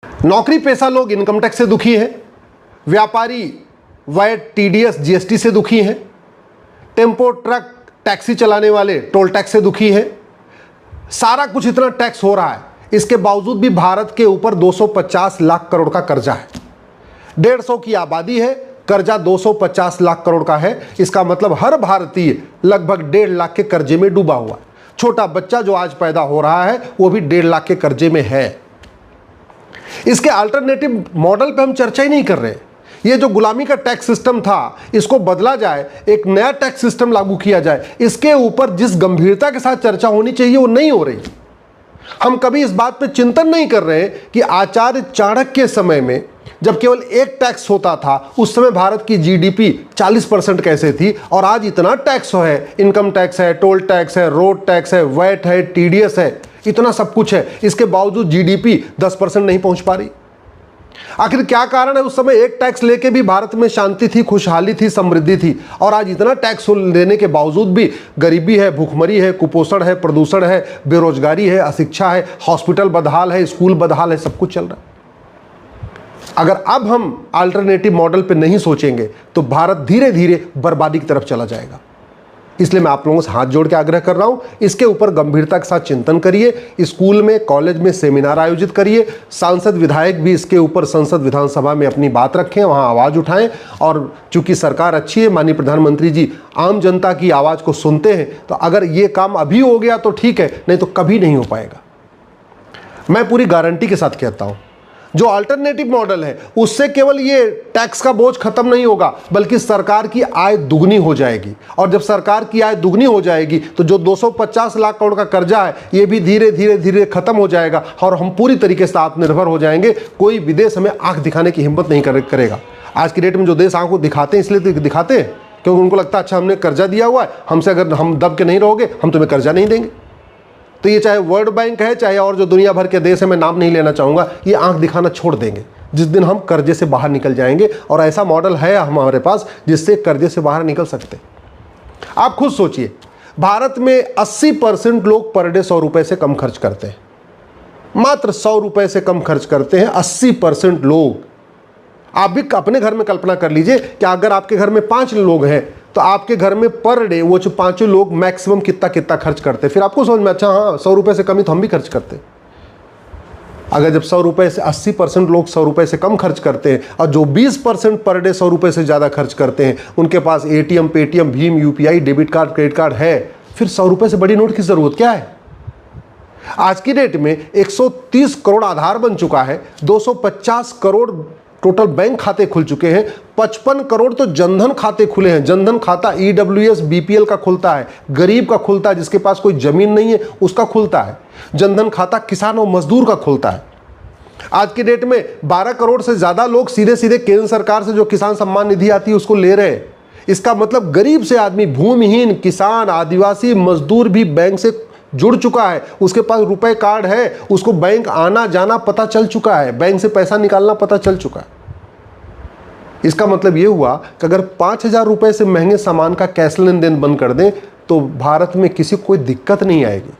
नौकरी पेशा लोग इनकम टैक्स से दुखी हैं, व्यापारी वैट टीडीएस जीएसटी से दुखी हैं, टेम्पो ट्रक टैक्सी चलाने वाले टोल टैक्स से दुखी हैं। सारा कुछ इतना टैक्स हो रहा है, इसके बावजूद भी भारत के ऊपर 250 लाख करोड़ का कर्जा है। 150 की आबादी है, कर्जा 250 लाख करोड़ का है। इसका मतलब हर भारतीय लगभग 1.5 लाख के कर्जे में डूबा हुआ है। छोटा बच्चा जो आज पैदा हो रहा है वो भी 1.5 लाख के कर्जे में है। इसके अल्टरनेटिव मॉडल पे हम चर्चा ही नहीं कर रहे। ये जो गुलामी का टैक्स सिस्टम था इसको बदला जाए, एक नया टैक्स सिस्टम लागू किया जाए, इसके ऊपर जिस गंभीरता के साथ चर्चा होनी चाहिए वो नहीं हो रही। हम कभी इस बात पे चिंतन नहीं कर रहे कि आचार्य चाणक्य के समय में जब केवल एक टैक्स होता था उस समय भारत की जीडीपी 40% कैसे थी, और आज इतना टैक्स है, इनकम टैक्स है, टोल टैक्स है, रोड टैक्स है, वैट है, टीडीएस है, इतना सब कुछ है, इसके बावजूद जीडीपी 10% नहीं पहुंच पा रही। आखिर क्या कारण है? उस समय एक टैक्स लेके भी भारत में शांति थी, खुशहाली थी, समृद्धि थी, और आज इतना टैक्स लेने के बावजूद भी गरीबी है, भूखमरी है, कुपोषण है, प्रदूषण है, बेरोजगारी है, अशिक्षा है, हॉस्पिटल बदहाल है, स्कूल बदहाल है, सब कुछ चल रहा है। अगर अब हम अल्टरनेटिव मॉडल पे नहीं सोचेंगे तो भारत धीरे धीरे बर्बादी की तरफ चला जाएगा। इसलिए मैं आप लोगों से हाथ जोड़ के आग्रह कर रहा हूं, इसके ऊपर गंभीरता के साथ चिंतन करिए। स्कूल में, कॉलेज में सेमिनार आयोजित करिए। सांसद विधायक भी इसके ऊपर संसद विधानसभा में अपनी बात रखें, वहां आवाज़ उठाएं। और चूंकि सरकार अच्छी है, माननीय प्रधानमंत्री जी आम जनता की आवाज़ को सुनते हैं, तो अगर ये काम अभी हो गया तो ठीक है, नहीं तो कभी नहीं हो पाएगा। मैं पूरी गारंटी के साथ कहता हूँ जो अल्टरनेटिव मॉडल है उससे केवल ये टैक्स का बोझ खत्म नहीं होगा, बल्कि सरकार की आय दुगनी हो जाएगी। और जब सरकार की आय दुगनी हो जाएगी तो जो 250 लाख करोड़ का कर्जा है ये भी धीरे धीरे धीरे खत्म हो जाएगा और हम पूरी तरीके से आत्मनिर्भर हो जाएंगे। कोई विदेश हमें आंख दिखाने की हिम्मत नहीं करेगा। आज की डेट में जो देश आंख को दिखाते हैं इसलिए दिखाते हैं क्योंकि उनको लगता है अच्छा हमने कर्जा दिया हुआ है, हमसे अगर हम दब के नहीं रहोगे हम तुम्हें कर्जा नहीं देंगे। तो ये चाहे वर्ल्ड बैंक है, चाहे और जो दुनिया भर के देश है, मैं नाम नहीं लेना चाहूँगा, ये आंख दिखाना छोड़ देंगे जिस दिन हम कर्जे से बाहर निकल जाएंगे। और ऐसा मॉडल है हमारे पास जिससे कर्जे से बाहर निकल सकते। आप खुद सोचिए, भारत में 80% लोग पर डे 100 रुपये से कम खर्च करते हैं। मात्र 100 रुपये से कम खर्च करते हैं 80% लोग। आप भी अपने घर में कल्पना कर लीजिए कि अगर आपके घर में 5 लोग हैं तो आपके घर में पर डे वो जो 5 लोग मैक्सिमम कितना कितना खर्च करते हैं। फिर आपको समझ में, अच्छा हाँ 100 रुपये से कम ही तो हम भी खर्च करते हैं। अगर जब 100 रुपये से 80% लोग 100 रुपये से कम खर्च करते हैं और जो 20% पर डे 100 रुपये से ज़्यादा खर्च करते हैं उनके पास एटीएम, पेटीएम, भीम, UPI, debit card, credit card है, फिर 100 रुपये से बड़ी नोट की ज़रूरत क्या है? आज की डेट में 130 करोड़ आधार बन चुका है, 250 करोड़ टोटल बैंक खाते खुल चुके हैं, 55 करोड़ तो जनधन खाते खुले हैं। जनधन खाता ईडब्ल्यूएस बीपीएल का खुलता है, गरीब का खुलता है, जिसके पास कोई जमीन नहीं है उसका खुलता है। जनधन खाता किसान और मजदूर का खुलता है। आज की डेट में 12 करोड़ से ज्यादा लोग सीधे सीधे केंद्र सरकार से जो किसान सम्मान निधि आती है उसको ले रहे हैं। इसका मतलब गरीब से आदमी, भूमिहीन, किसान, आदिवासी, मजदूर भी बैंक से जुड़ चुका है। उसके पास रुपए कार्ड है, उसको बैंक आना जाना पता चल चुका है, बैंक से पैसा निकालना पता चल चुका है। इसका मतलब यह हुआ कि अगर 5,000 रुपए से महंगे सामान का कैश लेन देन बंद कर दें तो भारत में किसी को कोई दिक्कत नहीं आएगी,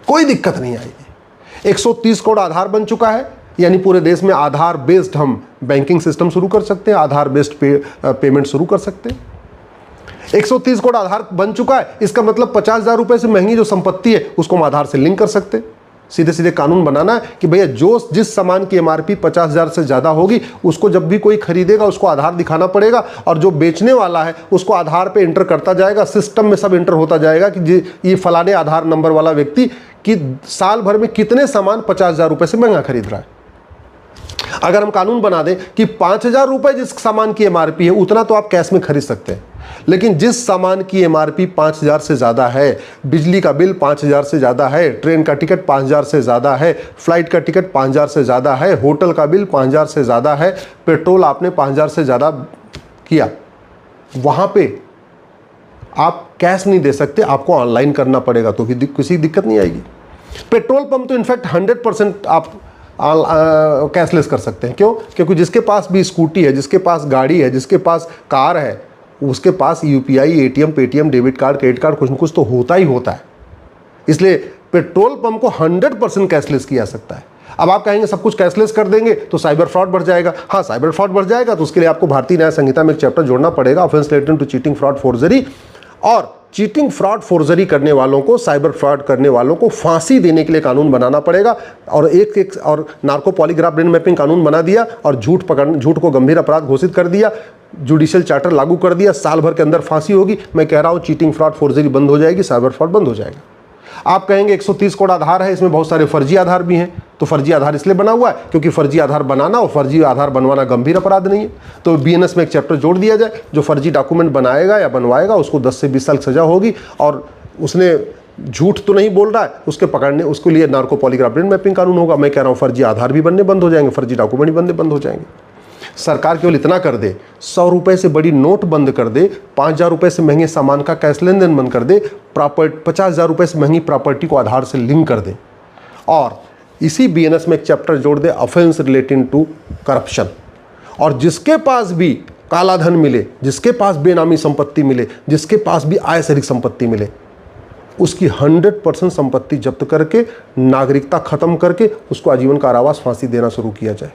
कोई दिक्कत नहीं आएगी। 130 करोड़ आधार बन चुका है, यानी पूरे देश में आधार बेस्ड हम बैंकिंग सिस्टम शुरू कर सकते हैं, आधार बेस्ड पेमेंट शुरू कर सकते हैं। 130 करोड़ आधार बन चुका है, इसका मतलब 50,000 रुपए से महंगी जो संपत्ति है उसको हम आधार से लिंक कर सकते हैं। सीधे सीधे कानून बनाना है कि भैया जिस सामान की एमआरपी 50,000 से ज़्यादा होगी उसको जब भी कोई खरीदेगा उसको आधार दिखाना पड़ेगा, और जो बेचने वाला है उसको आधार पे इंटर करता जाएगा, सिस्टम में सब इंटर होता जाएगा कि ये फलाने आधार नंबर वाला व्यक्ति कि साल भर में कितने सामान 50,000 रुपये से महंगा खरीद रहा है। अगर हम कानून बना दें कि 5,000 रुपये जिस सामान की एमआरपी है उतना तो आप कैश में खरीद सकते हैं, लेकिन जिस सामान की एमआरपी 5,000 से ज़्यादा है, बिजली का बिल 5,000 से ज़्यादा है, ट्रेन का टिकट 5,000 से ज़्यादा है, फ्लाइट का टिकट 5,000 से ज़्यादा है, होटल का बिल 5,000 से ज़्यादा है, पेट्रोल आपने 5,000 से ज़्यादा किया, वहाँ पे आप कैश नहीं दे सकते, आपको ऑनलाइन करना पड़ेगा, तो भी किसी दिक्कत नहीं आएगी। पेट्रोल पंप तो इनफैक्ट 100% आप कैशलेस कर सकते हैं। क्यों? क्योंकि जिसके पास भी स्कूटी है, जिसके पास गाड़ी है, जिसके पास कार है, उसके पास UPI, ATM, Paytm, debit card, credit card कुछ न कुछ तो होता ही होता है। इसलिए पेट्रोल पंप को 100% कैशलेस किया जा सकता है। अब आप कहेंगे सब कुछ कैशलेस कर देंगे तो साइबर फ्रॉड बढ़ जाएगा। हाँ, साइबर फ्रॉड बढ़ जाएगा तो उसके लिए आपको भारतीय न्याय संहिता में एक चैप्टर जोड़ना पड़ेगा, offence related to cheating, fraud, forgery. और चीटिंग, फ्रॉड, फोर्जरी करने वालों को, साइबर फ्रॉड करने वालों को फांसी देने के लिए कानून बनाना पड़ेगा। और एक और नार्को पॉलीग्राफ ब्रेन मैपिंग कानून बना दिया और झूठ को गंभीर अपराध घोषित कर दिया, जुडिशियल चार्टर लागू कर दिया, साल भर के अंदर फांसी होगी। मैं कह रहा हूं चीटिंग, फ्रॉड, फोर्जरी बंद हो जाएगी, साइबर फ्रॉड बंद हो जाएगा। आप कहेंगे 130 करोड़ आधार है, इसमें बहुत सारे फर्जी आधार भी हैं। तो फर्जी आधार इसलिए बना हुआ है क्योंकि फर्जी आधार बनाना और फर्जी आधार बनवाना गंभीर अपराध नहीं है। तो बीएनएस में एक चैप्टर जोड़ दिया जाए, जो फर्जी डॉक्यूमेंट बनाएगा या बनवाएगा उसको 10 से 20 साल सजा होगी, और उसने झूठ तो नहीं बोल रहा है, उसके पकड़ने उसके लिए नार्को पॉलीग्राफ ब्रेन मैपिंग कानून होगा। मैं कह रहा हूँ फर्जी आधार भी बनने बंद हो जाएंगे, फर्जी डॉक्यूमेंट भी बनने बंद हो जाएंगे। सरकार केवल इतना कर दे, 100 रुपए से बड़ी नोट बंद कर दे, 5,000 रुपए से महंगे सामान का कैश लेन देन बंद कर दे, 50,000 रुपए से महंगी प्रॉपर्टी को आधार से लिंक कर दे, और इसी बीएनएस में एक चैप्टर जोड़ दे, ऑफेंस रिलेटिंग टू करप्शन। और जिसके पास भी काला धन मिले, जिसके पास बेनामी संपत्ति मिले, जिसके पास भी आय से अधिक संपत्ति मिले, उसकी 100% संपत्ति जब्त करके, नागरिकता खत्म करके उसको आजीवन कारावास, फांसी देना शुरू किया जाए।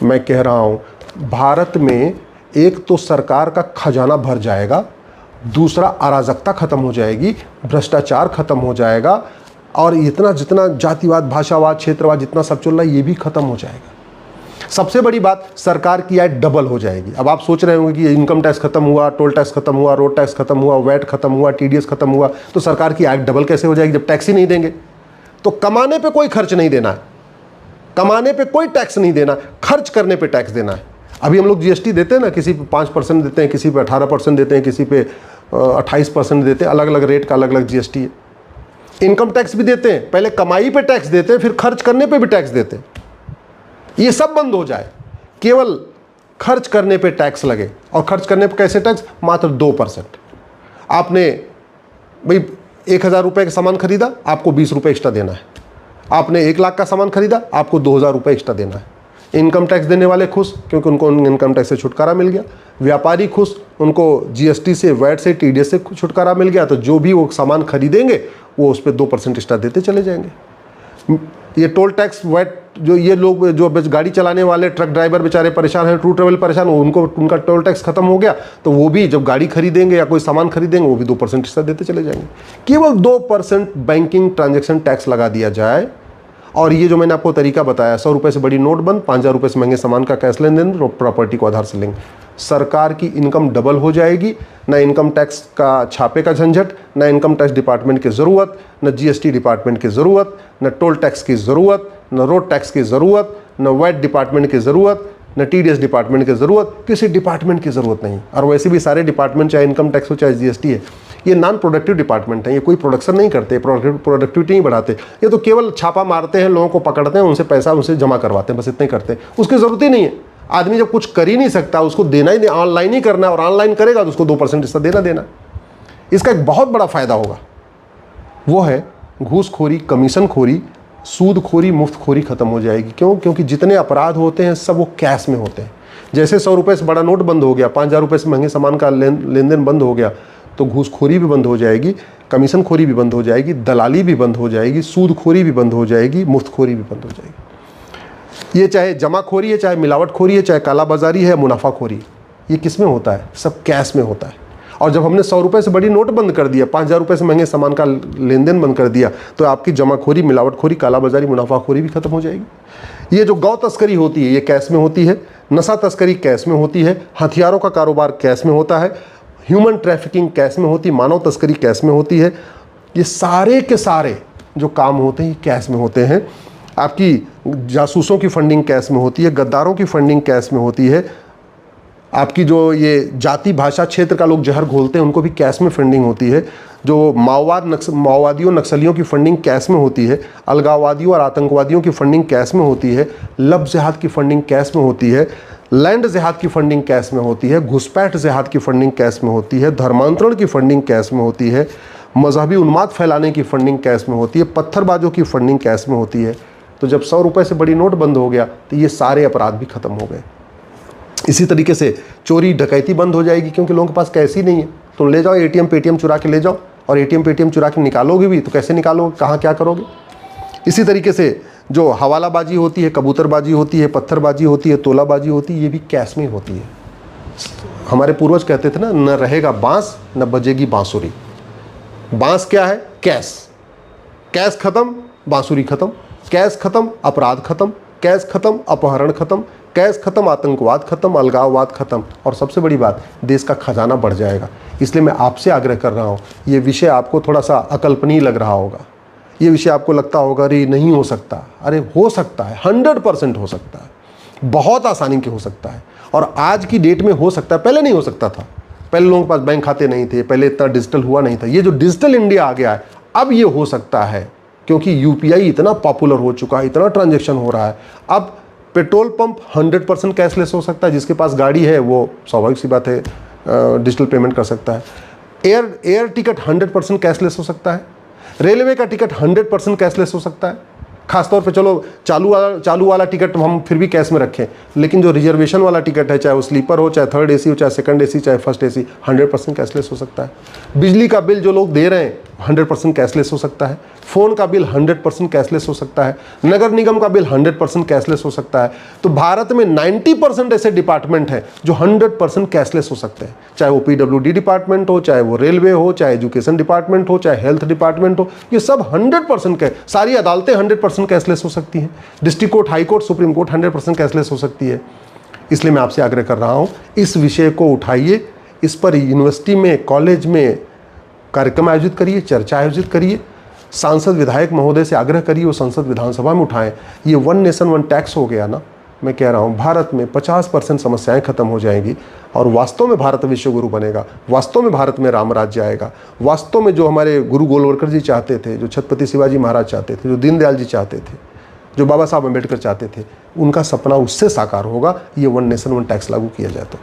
मैं कह रहा हूं भारत में एक तो सरकार का खजाना भर जाएगा, दूसरा अराजकता खत्म हो जाएगी, भ्रष्टाचार खत्म हो जाएगा, और इतना जितना जातिवाद, भाषावाद, क्षेत्रवाद जितना सब चल रहा है ये भी खत्म हो जाएगा। सबसे बड़ी बात, सरकार की आय डबल हो जाएगी। अब आप सोच रहे होंगे कि इनकम टैक्स खत्म हुआ, टोल टैक्स खत्म हुआ, रोड टैक्स खत्म हुआ, वैट खत्म हुआ, टीडीएस खत्म हुआ, तो सरकार की आय डबल कैसे हो जाएगी जब टैक्स ही नहीं देंगे। तो कमाने पे कोई खर्च नहीं देना है, कमाने पे कोई टैक्स नहीं देना, खर्च करने पे टैक्स देना है। अभी हम लोग जीएसटी देते हैं ना, किसी पे 5% देते हैं, किसी पे 18% देते हैं, किसी पे 28% देते हैं, अलग अलग रेट का अलग अलग जीएसटी है। इनकम टैक्स भी देते हैं, पहले कमाई पे टैक्स देते हैं, फिर खर्च करने पे भी टैक्स देते हैं। ये सब बंद हो जाए, केवल खर्च करने पे टैक्स लगे। और खर्च करने पे कैसे टैक्स? मात्र 2%। आपने भाई 1,000 रुपये का सामान खरीदा, आपको 20 रुपये एक्स्ट्रा देना है। आपने 1 लाख का सामान खरीदा, आपको 2,000 रुपये एक्स्ट्रा देना है। इनकम टैक्स देने वाले खुश क्योंकि उनको इनकम टैक्स से छुटकारा मिल गया, व्यापारी खुश, उनको जीएसटी से, वैट से, टीडीएस से छुटकारा मिल गया। तो जो भी वो सामान खरीदेंगे वो उस पर 2% एक्स्ट्रा देते चले जाएंगे। ये टोल टैक्स, वैट, जो ये लोग जो गाड़ी चलाने वाले ट्रक ड्राइवर बेचारे परेशान हैं, ट्रू ट्रेवल परेशान, उनको उनका टोल टैक्स खत्म हो गया, तो वो भी जब गाड़ी खरीदेंगे या कोई सामान खरीदेंगे वो भी 2% एक्स्ट्रा देते चले जाएंगे। केवल 2% बैंकिंग ट्रांजैक्शन टैक्स लगा दिया जाए, और ये जो मैंने आपको तरीका बताया, 100 रुपये से बड़ी नोट बंद, 5,000 रुपये से महंगे सामान का कैश लेन देन, प्रॉपर्टी को आधार से लिंक, सरकार की इनकम डबल हो जाएगी। न इनकम टैक्स का छापे का झंझट, न इनकम टैक्स डिपार्टमेंट की ज़रूरत, न जीएसटी डिपार्टमेंट की ज़रूरत, न टोल टैक्स की ज़रूरत, न रोड टैक्स की ज़रूरत, न वैट डिपार्टमेंट की ज़रूरत, न टीडीएस डिपार्टमेंट की ज़रूरत, किसी डिपार्टमेंट की ज़रूरत नहीं। और वैसे भी सारे डिपार्टमेंट, चाहे इनकम टैक्स हो चाहे जीएसटी है, ये नॉन प्रोडक्टिव डिपार्टमेंट है, ये कोई प्रोडक्शन नहीं करते, प्रोडक्टिविटी नहीं बढ़ाते, ये तो केवल छापा मारते हैं, लोगों को पकड़ते हैं, उनसे पैसा उनसे जमा करवाते हैं, बस इतना ही करते हैं। उसकी ज़रूरत ही नहीं है। आदमी जब कुछ कर ही नहीं सकता, उसको देना ही नहीं, ऑनलाइन ही करना है, और ऑनलाइन करेगा तो उसको 2% इसका देना। इसका एक बहुत बड़ा फायदा होगा, वो है घूसखोरी, कमीशनखोरी, सूदखोरी, मुफ्तखोरी खत्म हो जाएगी। क्यों? क्योंकि जितने अपराध होते हैं सब वो कैश में होते हैं। जैसे 100 रुपये से बड़ा नोट बंद हो गया, 5,000 रुपये से महंगे सामान का लेन देन बंद हो गया, तो घूसखोरी भी बंद हो जाएगी, कमीशनखोरी भी बंद हो जाएगी, दलाली भी बंद हो जाएगी, सूदखोरी भी बंद हो जाएगी, मुफ्तखोरी भी बंद हो जाएगी। ये चाहे जमाखोरी है, चाहे मिलावटखोरी है, चाहे कालाबाजारी है, मुनाफाखोरी, ये किस में होता है? सब कैश में होता है। और जब हमने 100 रुपये से बड़ी नोट बंद कर दिया, 5,000 रुपये से महंगे सामान का लेन देन बंद कर दिया, तो आपकी जमाखोरी, मिलावटखोरी, कालाबाजारी, मुनाफाखोरी भी खत्म हो जाएगी। ये जो गौ तस्करी होती है ये कैश में होती है, नशा तस्करी कैश में होती है, हथियारों का कारोबार कैश में होता है, ह्यूमन ट्रैफिकिंग कैश में होती है, मानव तस्करी कैश में होती है। ये सारे के सारे जो काम होते हैं ये कैश में होते हैं। आपकी जासूसों की फंडिंग कैश में होती है, गद्दारों की फंडिंग कैश में होती है, आपकी जो ये जाति भाषा क्षेत्र का लोग जहर घोलते हैं उनको भी कैश में फंडिंग होती है, जो माओवादियों नक्सलियों की फंडिंग कैश में होती है, अलगाववादियों और आतंकवादियों की फंडिंग कैश में होती है, लब जिहाद की फंडिंग कैश में होती है, लैंड जिहाद की फंडिंग कैश में होती है, घुसपैठ जिहाद की फंडिंग कैश में होती है, धर्मांतरण की फंडिंग कैश में होती है, मजहबी उन्माद फैलाने की फंडिंग कैश में होती है, पत्थरबाजों की फंडिंग कैश में होती है। तो जब 100 रुपये से बड़ी नोट बंद हो गया तो ये सारे अपराध भी खत्म हो गए। इसी तरीके से चोरी डकैती बंद हो जाएगी, क्योंकि लोगों के पास कैश ही नहीं है। तो ले जाओ एटीएम पेटीएम चुरा के ले जाओ, और एटीएम पेटीएम चुरा के निकालोगे भी तो कैसे निकालोगे, कहाँ क्या करोगे। इसी तरीके से जो हवालाबाजी होती है, कबूतरबाजी होती है, पत्थरबाजी होती है, तोलाबाजी होती है, ये भी कैश में होती है। हमारे पूर्वज कहते थे ना, न रहेगा बांस न बजेगी बांसुरी। बांस क्या है? कैश। कैश खत्म, बांसुरी खत्म। कैश खत्म, अपराध खत्म। कैश खत्म, अपहरण खत्म। कैश खत्म, आतंकवाद खत्म, अलगाववाद खत्म। और सबसे बड़ी बात, देश का खजाना बढ़ जाएगा। इसलिए मैं आपसे आग्रह कर रहा हूँ, ये विषय आपको थोड़ा सा अकल्पनीय लग रहा होगा, ये विषय आपको लगता होगा अरे नहीं हो सकता। अरे हो सकता है, 100% हो सकता है, बहुत आसानी के हो सकता है। और आज की डेट में हो सकता है, पहले नहीं हो सकता था। पहले लोगों के पास बैंक खाते नहीं थे, पहले इतना डिजिटल हुआ नहीं था। ये जो डिजिटल इंडिया आ गया है, अब ये हो सकता है, क्योंकि यूपीआई इतना पॉपुलर हो चुका है, इतना ट्रांजैक्शन हो रहा है। अब पेट्रोल पंप 100% कैशलेस हो सकता है। जिसके पास गाड़ी है वो स्वाभाविक सी बात है डिजिटल पेमेंट कर सकता है। एयर टिकट 100% कैशलेस हो सकता है। रेलवे का टिकट 100% कैशलेस हो सकता है। खासतौर पे चलो चालू वाला टिकट हम फिर भी कैश में रखें, लेकिन जो रिजर्वेशन वाला टिकट है, चाहे वो स्लीपर हो, चाहे थर्ड एसी हो, चाहे सेकंड एसी, चाहे फर्स्ट एसी, 100% कैशलेस हो सकता है। बिजली का बिल जो लोग दे रहे हैं 100% कैशलेस हो सकता है। फ़ोन का बिल 100% कैशलेस हो सकता है। नगर निगम का बिल 100% कैशलेस हो सकता है। तो भारत में 90% ऐसे डिपार्टमेंट हैं जो 100% कैशलेस हो सकते हैं। चाहे वो PWD डिपार्टमेंट हो, चाहे वो रेलवे हो, चाहे एजुकेशन डिपार्टमेंट हो, चाहे हेल्थ डिपार्टमेंट हो, ये सब 100% सारी अदालतें 100% कैशलेस हो सकती हैं। District court, high court, supreme court 100% cashless हो सकती है। इसलिए मैं आपसे आग्रह कर रहा हूँ, इस विषय को उठाइए, इस पर यूनिवर्सिटी में, कॉलेज में कार्यक्रम आयोजित करिए, चर्चा आयोजित करिए। सांसद विधायक महोदय से आग्रह करिए वो संसद विधानसभा में उठाएं। ये 1 नेशन 1 टैक्स हो गया ना, मैं कह रहा हूँ भारत में 50% समस्याएं खत्म हो जाएंगी और वास्तव में भारत विश्व गुरु बनेगा। वास्तव में भारत में राम राज्य आएगा। वास्तव में जो हमारे गुरु गोलवलकर जी चाहते थे, जो छत्रपति शिवाजी महाराज चाहते थे, जो दीनदयाल जी चाहते थे, जो बाबा साहब अम्बेडकर चाहते थे, उनका सपना उससे साकार होगा, ये 1 नेशन 1 टैक्स लागू किया जाए तो।